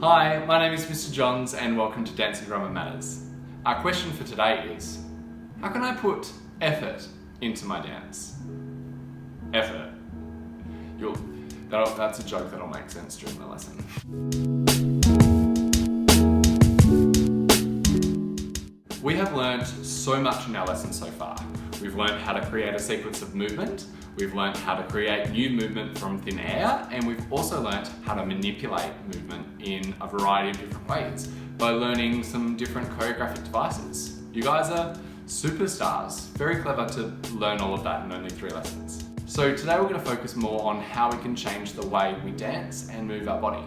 Hi, my name is Mr. Johns and welcome to Dancing Drummer Matters. Our question for today is, how can I put effort into my dance? Effort. That's a joke that'll make sense during the lesson. We have learnt so much in our lesson so far. We've learnt how to create a sequence of movement, we've learnt how to create new movement from thin air, and we've also learnt how to manipulate movement in a variety of different ways by learning some different choreographic devices. You guys are superstars. Very clever to learn all of that in only 3 lessons. So today we're going to focus more on how we can change the way we dance and move our body.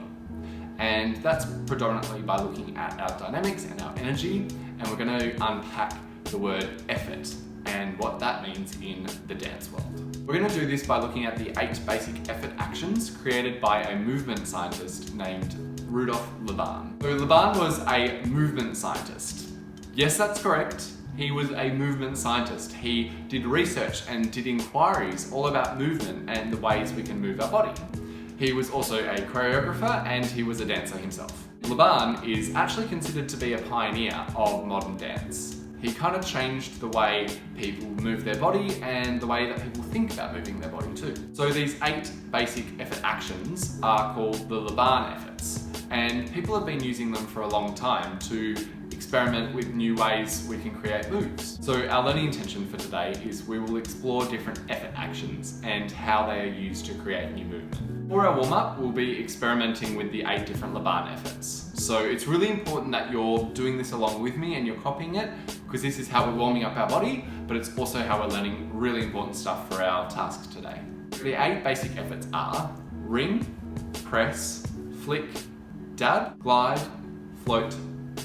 And that's predominantly by looking at our dynamics and our energy, and we're going to unpack the word effort and what that means in the dance world. We're going to do this by looking at the 8 basic effort actions created by a movement scientist named Rudolf Laban. So Laban was a movement scientist. Yes, that's correct. He was a movement scientist. He did research and did inquiries all about movement and the ways we can move our body. He was also a choreographer and he was a dancer himself. Laban is actually considered to be a pioneer of modern dance. He kind of changed the way people move their body and the way that people think about moving their body too. So these 8 basic effort actions are called the Laban efforts, and people have been using them for a long time to experiment with new ways we can create moves. So our learning intention for today is we will explore different effort actions and how they are used to create new movement. For our warm-up, we'll be experimenting with the 8 different Laban efforts. So it's really important that you're doing this along with me and you're copying it, because this is how we're warming up our body, but it's also how we're learning really important stuff for our task today. The 8 basic efforts are ring, press, flick, dab, glide, float,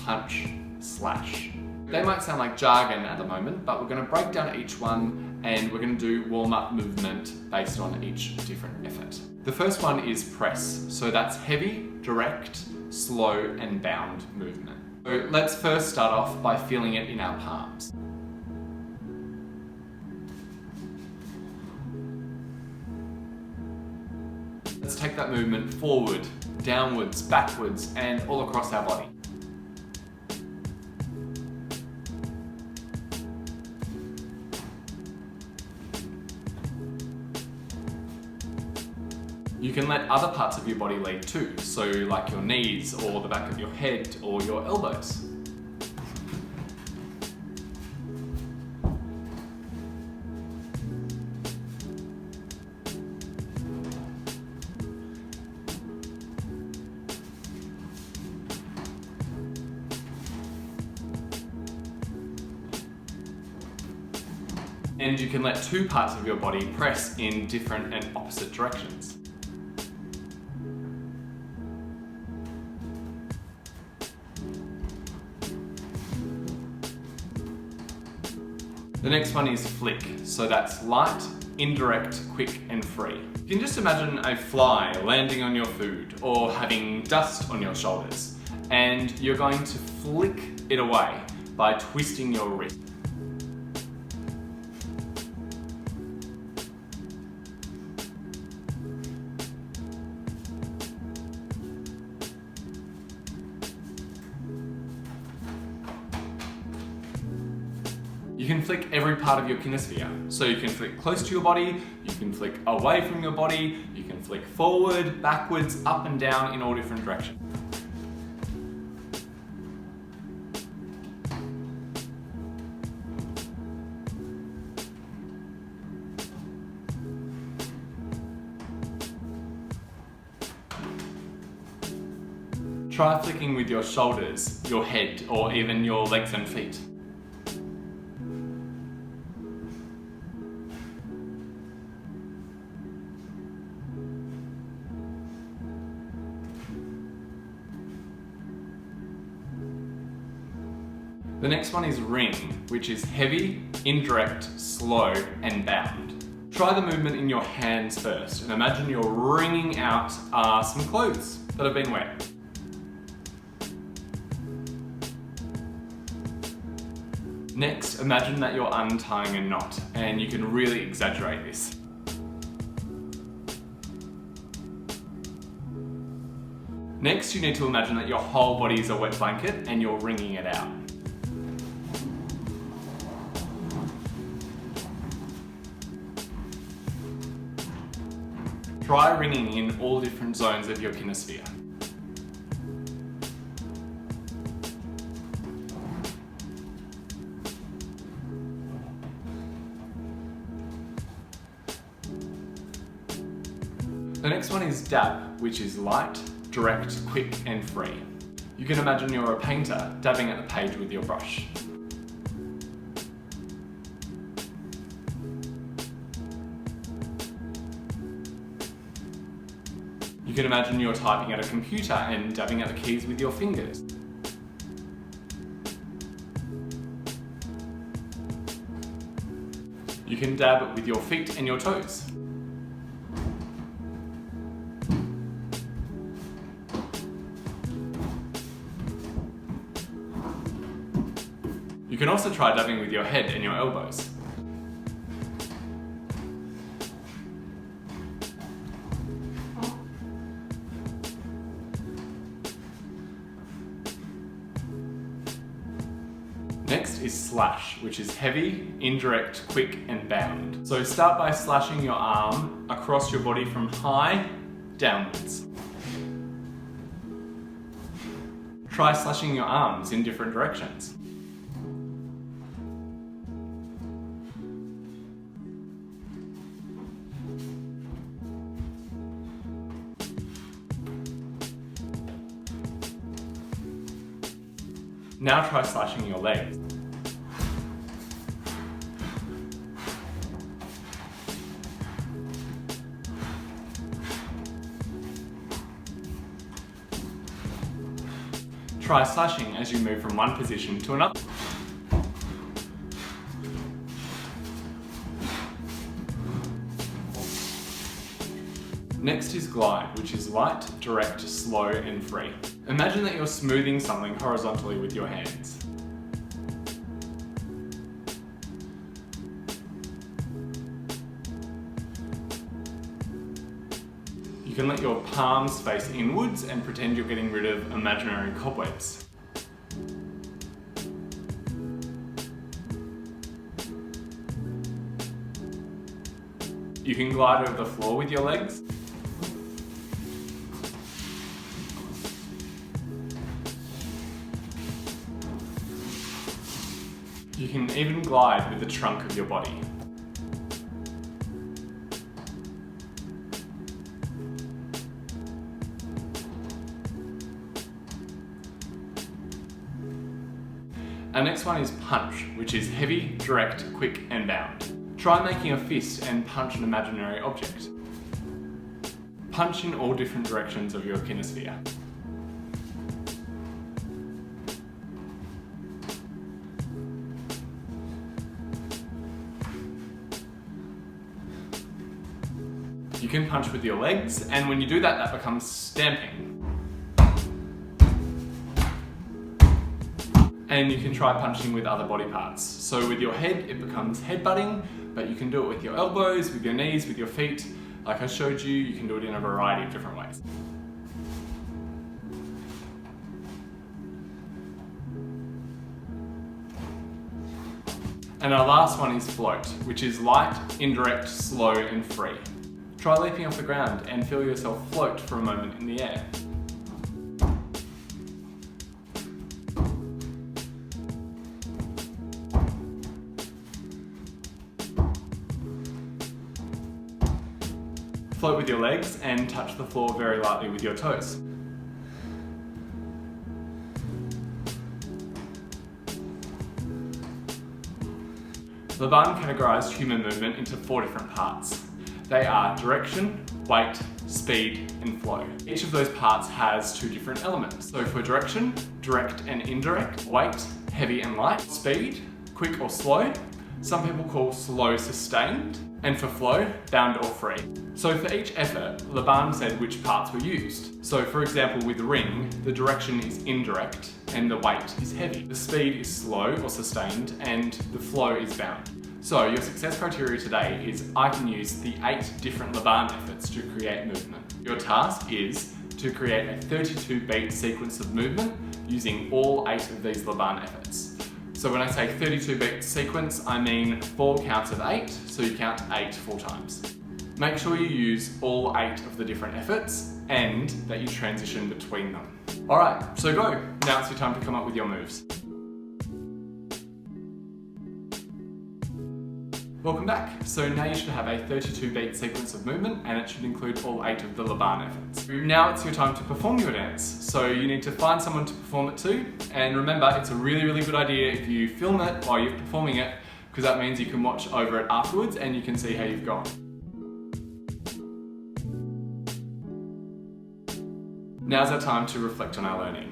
punch, slash. They might sound like jargon at the moment, but we're going to break down each one and we're going to do warm-up movement based on each different effort. The first one is press. So that's heavy, direct, slow and bound movement. So let's first start off by feeling it in our palms. Let's take that movement forward, downwards, backwards and all across our body. You can let other parts of your body lead too, so like your knees or the back of your head or your elbows. And you can let 2 parts of your body press in different and opposite directions. The next one is flick, so that's light, indirect, quick and free. You can just imagine a fly landing on your food or having dust on your shoulders, and you're going to flick it away by twisting your wrist. You can flick every part of your kinesphere. So you can flick close to your body, you can flick away from your body, you can flick forward, backwards, up and down in all different directions. Try flicking with your shoulders, your head, or even your legs and feet. The next one is ring, which is heavy, indirect, slow, and bound. Try the movement in your hands first, and imagine you're wringing out some clothes that have been wet. Next, imagine that you're untying a knot, and you can really exaggerate this. Next, you need to imagine that your whole body is a wet blanket and you're wringing it out. Try wringing in all different zones of your kinesphere. The next one is dab, which is light, direct, quick and free. You can imagine you're a painter dabbing at the page with your brush. You can imagine you're typing at a computer and dabbing at the keys with your fingers. You can dab with your feet and your toes. You can also try dabbing with your head and your elbows. Next is slash, which is heavy, indirect, quick and bound. So start by slashing your arm across your body from high downwards. Try slashing your arms in different directions. Now try slashing your legs. Try slashing as you move from one position to another. Next is glide, which is light, direct, slow and free. Imagine that you're smoothing something horizontally with your hands. You can let your palms face inwards and pretend you're getting rid of imaginary cobwebs. You can glide over the floor with your legs. You can even glide with the trunk of your body. Our next one is punch, which is heavy, direct, quick and bound. Try making a fist and punch an imaginary object. Punch in all different directions of your kinesphere. You can punch with your legs, and when you do that, that becomes stamping. And you can try punching with other body parts. So with your head, it becomes headbutting, but you can do it with your elbows, with your knees, with your feet. Like I showed you, you can do it in a variety of different ways. And our last one is float, which is light, indirect, slow and free. Try leaping off the ground and feel yourself float for a moment in the air. Float with your legs and touch the floor very lightly with your toes. Laban categorised human movement into 4 different parts. They are direction, weight, speed and flow. Each of those parts has 2 different elements. So for direction, direct and indirect, weight, heavy and light, speed, quick or slow, some people call slow sustained, and for flow, bound or free. So for each effort, Laban said which parts were used. So for example with the ring, the direction is indirect and the weight is heavy. The speed is slow or sustained and the flow is bound. So your success criteria today is I can use the 8 different Laban efforts to create movement. Your task is to create a 32-beat sequence of movement using all 8 of these Laban efforts. So when I say 32-beat sequence, I mean 4 counts of 8, so you count 8 4 times. Make sure you use all 8 of the different efforts and that you transition between them. Alright, so go! Now it's your time to come up with your moves. Welcome back. So now you should have a 32-beat sequence of movement and it should include all 8 of the Laban efforts. Now it's your time to perform your dance. So you need to find someone to perform it to, and remember, it's a really good idea if you film it while you're performing it, because that means you can watch over it afterwards and you can see how you've gone. Now's our time to reflect on our learning.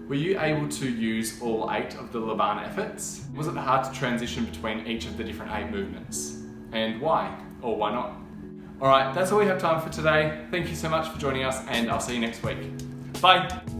Were you able to use all 8 of the Laban efforts? Was it hard to transition between each of the different 8 movements? And why? Or why not? Alright, that's all we have time for today. Thank you so much for joining us and I'll see you next week. Bye!